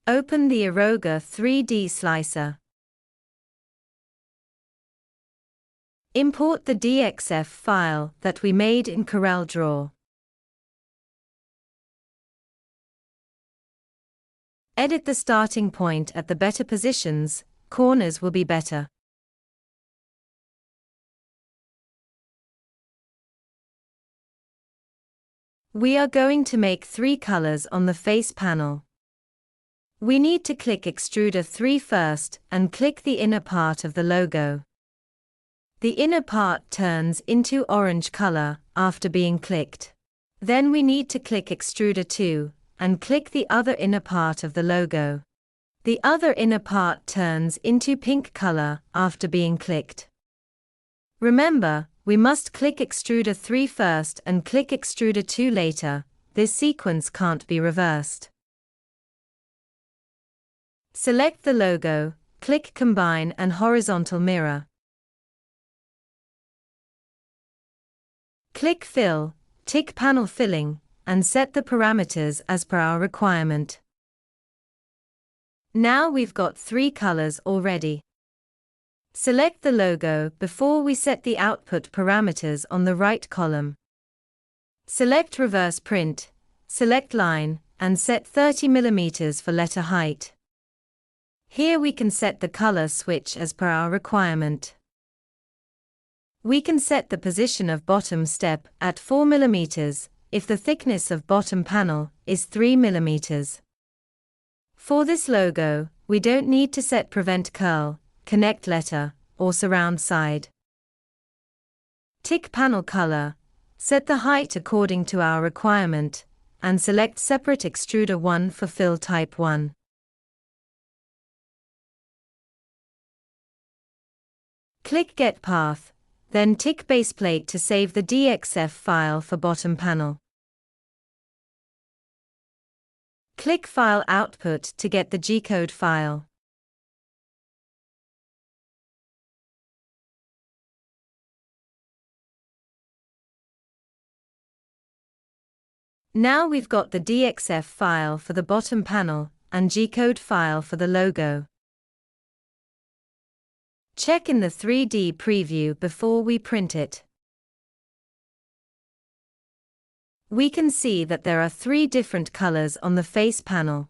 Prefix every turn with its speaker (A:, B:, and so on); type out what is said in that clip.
A: Open the Eroga 3D slicer. Import the DXF file that we made in CorelDRAW. Edit the starting point at the better positions, corners will be better. We are going to make 3 colors on the face panel. We need to click Extruder 3 first and click the inner part of the logo. The inner part turns into orange color after being clicked. Then we need to click Extruder 2 and click the other inner part of the logo. The other inner part turns into pink color after being clicked. Remember, we must click Extruder 3 first and click Extruder 2 later. This sequence can't be reversed. Select the logo, click Combine and Horizontal Mirror. Click Fill, tick Panel Filling, and set the parameters as per our requirement. Now we've got 3 colors already. Select the logo before we set the output parameters on the right column. Select Reverse Print, select Line, and set 30 mm for letter height. Here we can set the color switch as per our requirement. We can set the position of bottom step at 4 mm if the thickness of bottom panel is 3 mm. For this logo, we don't need to set Prevent Curl, Connect Letter, or Surround Side. Tick Panel Color, set the height according to our requirement, and select Separate Extruder 1 for Fill Type 1. Click Get Path, then tick Baseplate to save the DXF file for bottom panel. Click File Output to get the G-code file. Now we've got the DXF file for the bottom panel and G-code file for the logo. Check in the 3D preview before we print it. We can see that there are 3 different colors on the face panel.